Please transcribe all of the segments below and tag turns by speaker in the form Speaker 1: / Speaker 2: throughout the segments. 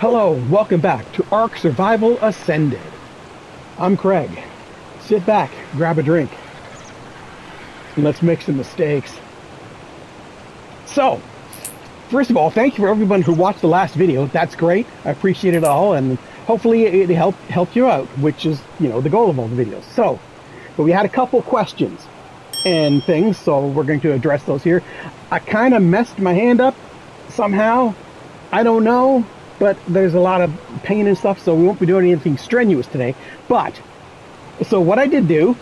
Speaker 1: Hello, welcome back to Ark Survival Ascended. I'm Craig. Sit back, grab a drink, and let's make some mistakes. So, first of all, thank you for everyone who watched the last video. That's great. I appreciate it all, and hopefully it helped you out, which is, the goal of all the videos. So, but we had a couple questions and things, so we're going to address those here. I kind of messed my hand up somehow. I don't know. But there's a lot of pain and stuff, so we won't be doing anything strenuous today. But, so what I did do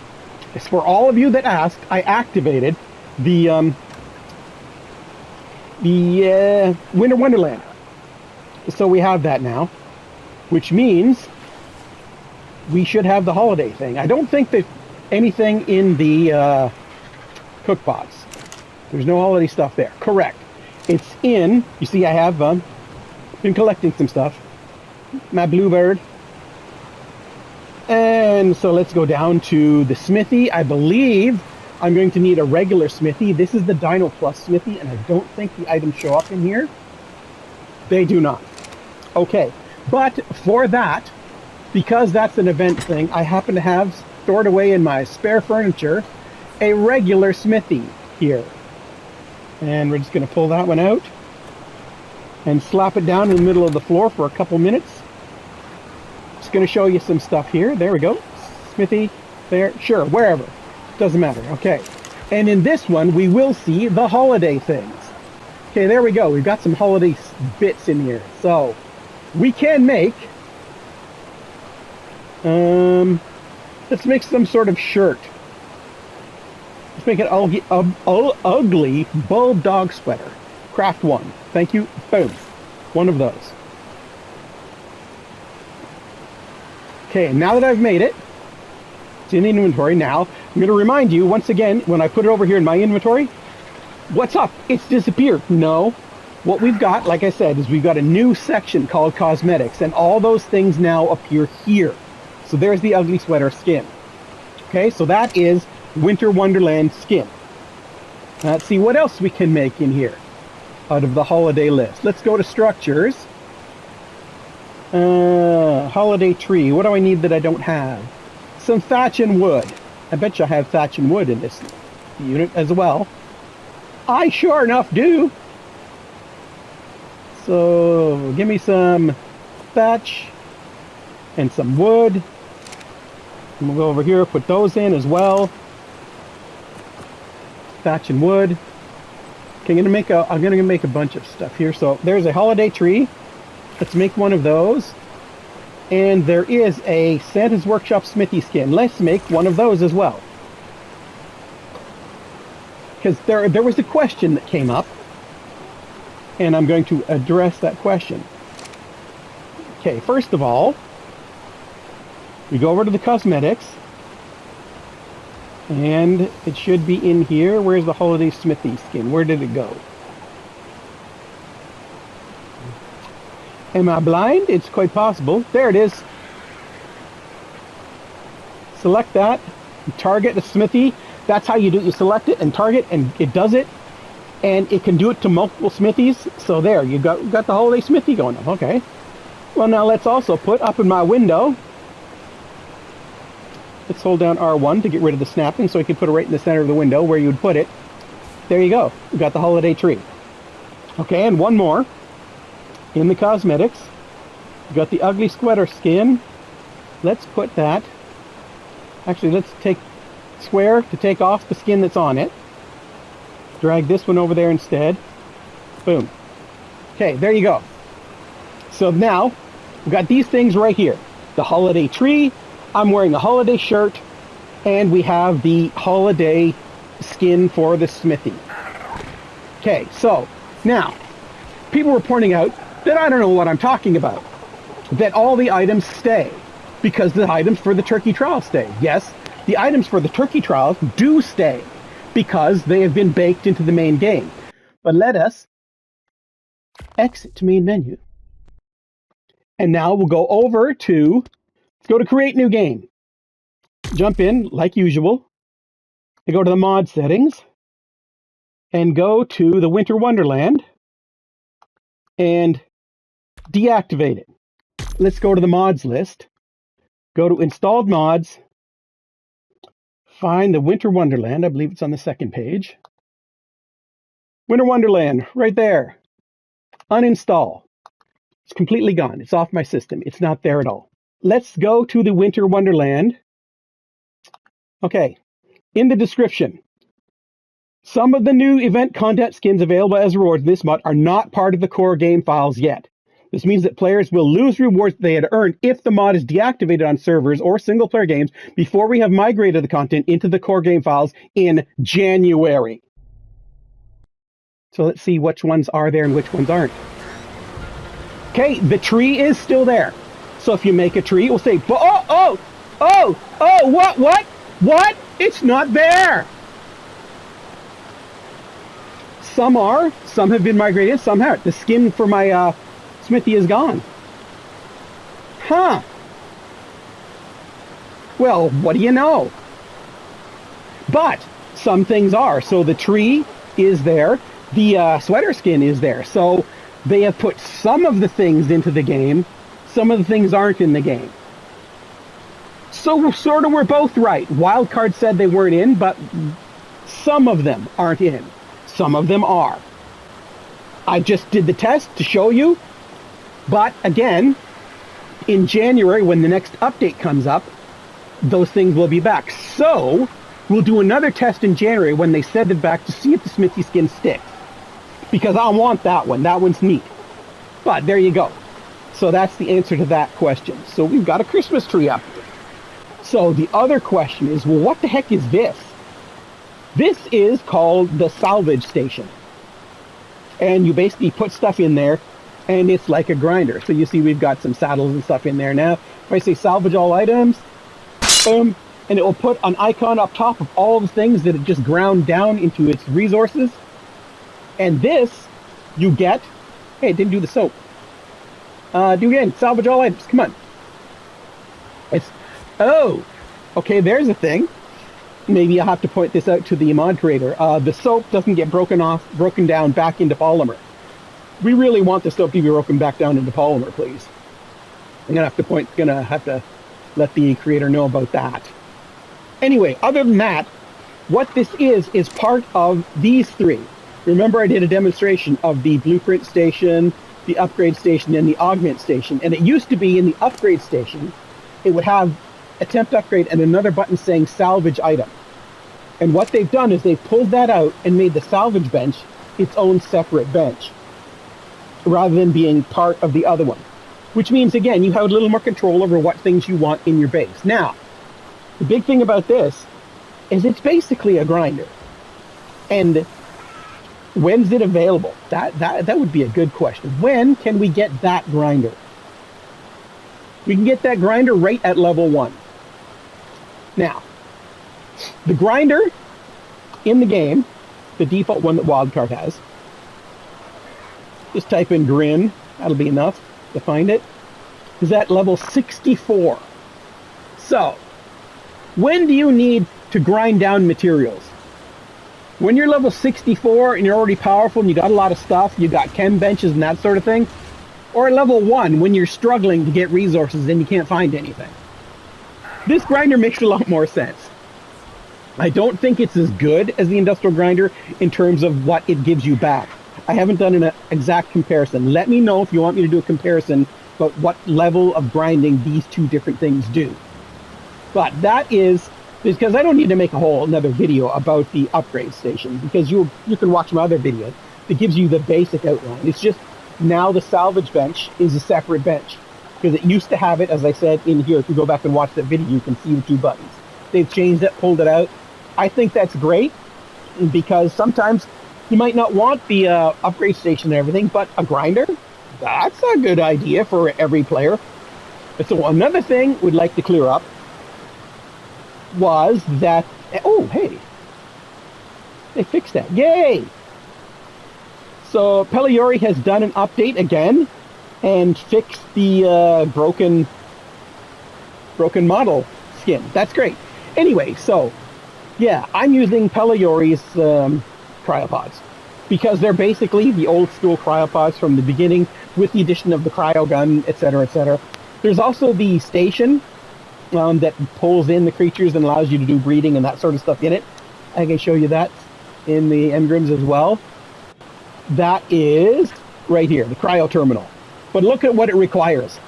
Speaker 1: is, for all of you that asked, I activated the Winter Wonderland. So we have that now, which means we should have the holiday thing. I don't think there's anything in the cook box. There's no holiday stuff there. Correct. It's in, you see I have been collecting some stuff. My bluebird. And so let's go down to the smithy. I believe I'm going to need a regular smithy. This is the Dino Plus smithy, and I don't think the items show up in here. They do not. Okay, but for that, because that's an event thing, I happen to have stored away in my spare furniture a regular smithy here. And we're just going to pull that one out and slap it down in the middle of the floor for a couple minutes. Just going to show you some stuff here. There we go. Smithy, there, sure, wherever. Doesn't matter. Okay. And in this one, we will see the holiday things. Okay, there we go. We've got some holiday bits in here. So, we can make... let's make some sort of shirt. Let's make an ugly bulldog sweater. Craft one. Thank you. Boom. One of those. Okay, now that I've made it, it's in the inventory. Now, I'm going to remind you, once again, when I put it over here in my inventory, what's up? It's disappeared. No. What we've got, like I said, is we've got a new section called cosmetics, and all those things now appear here. So there's the ugly sweater skin. Okay, so that is Winter Wonderland skin. Let's see what else we can make in here out of the holiday list. Let's go to structures. Holiday tree. What do I need that I don't have? Some thatch and wood. I bet you I have thatch and wood in this unit as well. I sure enough do. So give me some thatch and some wood. And we'll go over here, put those in as well. Thatch and wood. Okay, I'm gonna make a bunch of stuff here. So there's a holiday tree. Let's make one of those. And there is a Santa's Workshop smithy skin. Let's make one of those as well. Because there was a question that came up, and I'm going to address that question. Okay, first of all, we go over to the cosmetics. And it should be in here. Where's the holiday smithy skin? Where did it go? Am I blind? It's quite possible. There it is. Select that. Target the smithy. That's how you do it. You select it and target, and it does it. And it can do it to multiple smithies. So there, you got the holiday smithy going on. Okay. Well, now let's also put up in my window. Let's hold down R1 to get rid of the snapping, so you can put it right in the center of the window where you would put it. There you go. We've got the holiday tree. Okay, and one more. In the cosmetics, we've got the ugly sweater skin. Let's put that. Actually, let's take square to take off the skin that's on it. Drag this one over there instead. Boom. Okay, there you go. So now, we've got these things right here. The holiday tree. I'm wearing a holiday shirt, and we have the holiday skin for the smithy. Okay, so now, people were pointing out that I don't know what I'm talking about. That all the items stay, because the items for the turkey trial stay. Yes, the items for the turkey trials do stay, because they have been baked into the main game. But let us exit to main menu. And now we'll go over to... Go to create new game. Jump in like usual. You go to the mod settings and go to the Winter Wonderland and deactivate it. Let's go to the mods list. Go to installed mods. Find the Winter Wonderland. I believe it's on the second page. Winter Wonderland, right there. Uninstall. It's completely gone. It's off my system. It's not there at all. Let's go to the Winter Wonderland. Okay. In the description, some of the new event content skins available as rewards in this mod are not part of the core game files yet. This means that players will lose rewards they had earned if the mod is deactivated on servers or single-player games before we have migrated the content into the core game files in January. So let's see which ones are there and which ones aren't. Okay, the tree is still there. So if you make a tree, it will say, what? It's not there. Some are, some have been migrated, some haven't. The skin for my smithy is gone. Huh. Well, what do you know? But some things are. So the tree is there. The sweater skin is there. So they have put some of the things into the game. Some of the things aren't in the game. So sort of we're both right. Wildcard said they weren't in, but some of them aren't in. Some of them are. I just did the test to show you. But again, in January, when the next update comes up, those things will be back. So we'll do another test in January when they send it back to see if the Smithy skin sticks. Because I want that one. That one's neat. But there you go. So that's the answer to that question. So we've got a Christmas tree up. So the other question is, well, what the heck is this? This is called the salvage station. And you basically put stuff in there, and it's like a grinder. So you see we've got some saddles and stuff in there now. If I say salvage all items, boom, and it will put an icon up top of all the things that it just ground down into its resources. And this, you get, hey, it didn't do the soap. Do again, salvage all items, come on. It's, oh, okay, there's a thing. Maybe I'll have to point this out to the mod creator. The soap doesn't get broken down back into polymer. We really want the soap to be broken back down into polymer, please. I'm gonna have to let the creator know about that. Anyway, other than that, what this is part of these three. Remember I did a demonstration of the blueprint station, the upgrade station, and the augment station. And it used to be in the upgrade station, it would have attempt upgrade and another button saying salvage item. And what they've done is they've pulled that out and made the salvage bench its own separate bench, rather than being part of the other one. Which means, again, you have a little more control over what things you want in your base. Now, the big thing about this is it's basically a grinder. And when's it available? That would be a good question. When can we get that grinder? We can get that grinder right at level 1. Now, the grinder in the game, the default one that Wildcard has, just type in grin, that'll be enough to find it, is at level 64. So, when do you need to grind down materials? When you're level 64 and you're already powerful and you got a lot of stuff, you got chem benches and that sort of thing, or at level 1 when you're struggling to get resources and you can't find anything. This grinder makes a lot more sense. I don't think it's as good as the industrial grinder in terms of what it gives you back. I haven't done an exact comparison. Let me know if you want me to do a comparison about what level of grinding these two different things do. But that is because I don't need to make a whole another video about the upgrade station, because you can watch my other video that gives you the basic outline. It's just now the salvage bench is a separate bench, because it used to have it, as I said in here. If you go back and watch that video, you can see the 2 buttons. They've changed it, pulled it out. I think that's great, because sometimes you might not want the upgrade station and everything, but a grinder, that's a good idea for every player. And so another thing we'd like to clear up was that, oh, hey, they fixed that. Yay! So Pelliori has done an update again and fixed the broken model skin. That's great. Anyway, so yeah, I'm using Pelliori's cryopods. because they're basically the old school cryopods from the beginning with the addition of the cryo gun, etc., etc. There's also the station that pulls in the creatures and allows you to do breeding and that sort of stuff in it. I can show you that in the engrams as well. That is right here, the cryo terminal. But look at what it requires.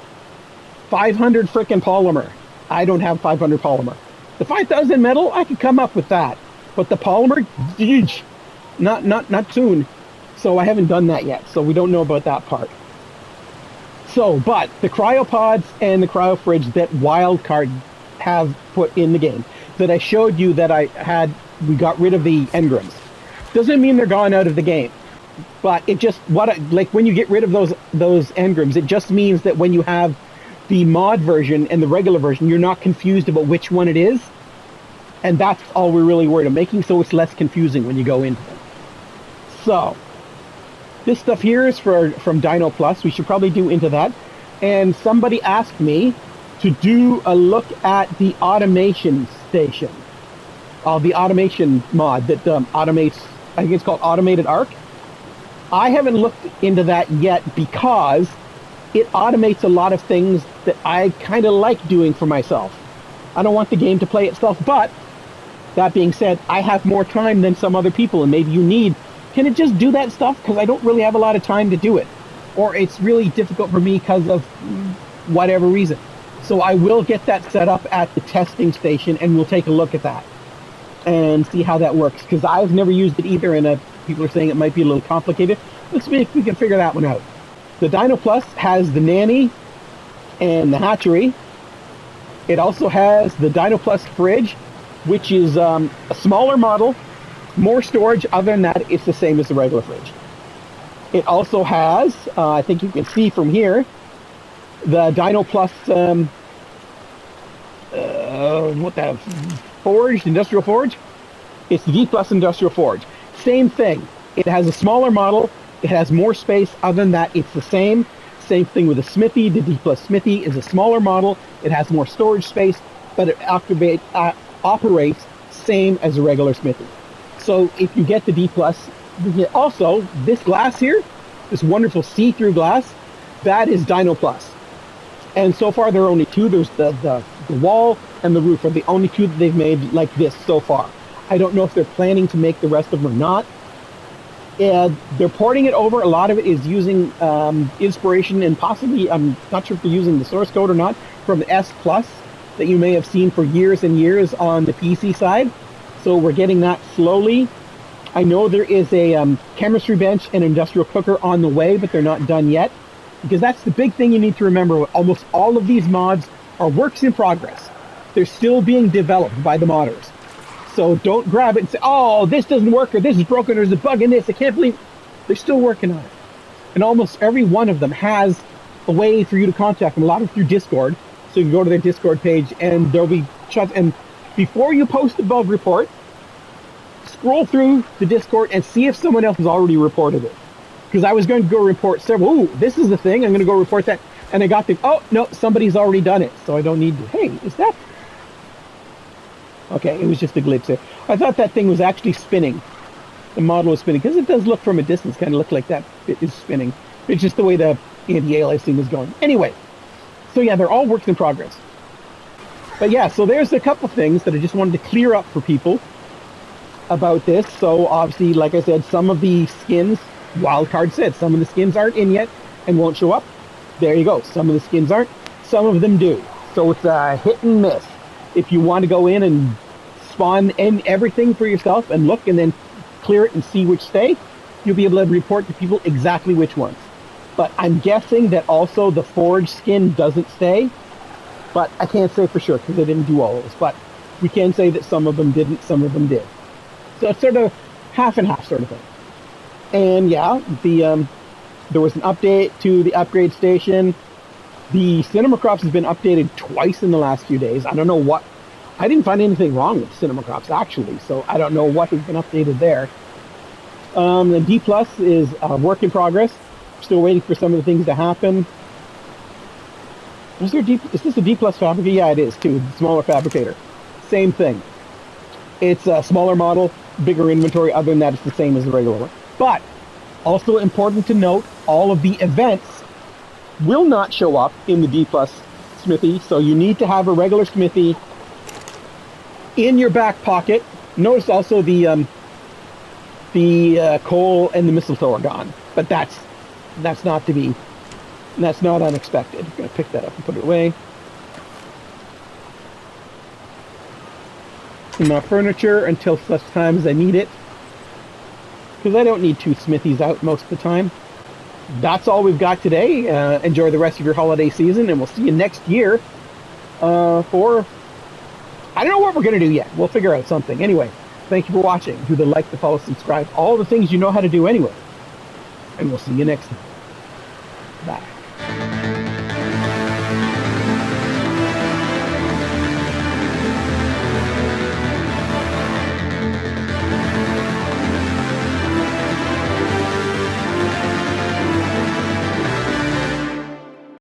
Speaker 1: 500 frickin' polymer. I don't have 500 polymer. The 5,000 metal, I could come up with that. But the polymer, not soon. So I haven't done that yet. So we don't know about that part. So, but the cryopods and the cryo fridge that Wildcard have put in the game, that I showed you that we got rid of the engrams, doesn't mean they're gone out of the game. But it just, like when you get rid of those engrams, it just means that when you have the mod version and the regular version, you're not confused about which one it is. And that's all we're really worried about, making so it's less confusing when you go into them. So, this stuff here is from Dino Plus. We should probably do into that. And somebody asked me to do a look at the automation station. The automation mod that automates, I think it's called Automated Arc. I haven't looked into that yet because it automates a lot of things that I kind of like doing for myself. I don't want the game to play itself, but that being said, I have more time than some other people, and maybe you need, can it just do that stuff? Because I don't really have a lot of time to do it. Or it's really difficult for me because of whatever reason. So I will get that set up at the testing station, and we'll take a look at that and see how that works. Because I've never used it either, and people are saying it might be a little complicated. Let's see if we can figure that one out. The Dino Plus has the nanny and the hatchery. It also has the Dino Plus fridge, which is a smaller model, more storage. Other than that, it's the same as the regular fridge. It also has, I think you can see from here, the Dino Plus, forge, industrial forge. It's the D Plus industrial forge. Same thing. It has a smaller model. It has more space. Other than that, it's the same. Same thing with the smithy. The D Plus smithy is a smaller model. It has more storage space, but it operates same as a regular smithy. So if you get the D Plus, also this glass here, this wonderful see-through glass, that is Dino Plus. And so far there are only two. There's the wall and the roof are the only two that they've made like this so far. I don't know if they're planning to make the rest of them or not. They're porting it over. A lot of it is using inspiration and possibly, I'm not sure if they're using the source code or not, from S Plus that you may have seen for years and years on the PC side. So we're getting that slowly. I know there is a chemistry bench and industrial cooker on the way, but they're not done yet. Because that's the big thing you need to remember. Almost all of these mods are works in progress. They're still being developed by the modders. So don't grab it and say, oh, this doesn't work, or this is broken, or there's a bug in this. I can't believe they're still working on it. And almost every one of them has a way for you to contact them. A lot of through Discord. So you can go to their Discord page and there'll be chats. And before you post a bug report, scroll through the Discord and see if someone else has already reported it. Because I was going to go report several. Ooh, this is the thing. I'm going to go report that. And I got the, oh, no, somebody's already done it. So I don't need to. Hey, is that? Okay, it was just a glitch there. I thought that thing was actually spinning. The model was spinning. Because it does look from a distance, kind of look like that. It is spinning. It's just the way the anti-aliasing is going. Anyway, so yeah, they're all works in progress. But yeah, so there's a couple things that I just wanted to clear up for people about this. So obviously, like I said, some of the skins, Wildcard said, some of the skins aren't in yet and won't show up. There you go. Some of the skins aren't. Some of them do. So it's a hit and miss. If you want to go in and spawn in everything for yourself and look and then clear it and see which stay, you'll be able to report to people exactly which ones. But I'm guessing that also the Forge skin doesn't stay. But I can't say for sure because I didn't do all of those. But we can say that some of them didn't, some of them did. So it's sort of half and half sort of thing. And yeah, there was an update to the upgrade station. The Cinema Crops has been updated twice in the last few days. I don't know what. I didn't find anything wrong with Cinema Crops actually, so I don't know what has been updated there. The D Plus is a work in progress. Still waiting for some of the things to happen. Is this a D Plus fabricator? Yeah, it is too. Smaller fabricator. Same thing. It's a smaller model, bigger inventory. Other than that, it's the same as the regular one. But also important to note, all of the events will not show up in the D plus smithy, so you need to have a regular smithy in your back pocket. Notice also the coal and the mistletoe are gone, but that's not unexpected. I'm gonna pick that up and put it away. In my furniture until such time as I need it, because I don't need 2 smithies out most of the time. That's all we've got today. Enjoy the rest of your holiday season, and we'll see you next year for... I don't know what we're going to do yet. We'll figure out something. Anyway, thank you for watching. Do the like, the follow, subscribe, all the things you know how to do anyway. And we'll see you next time. Bye.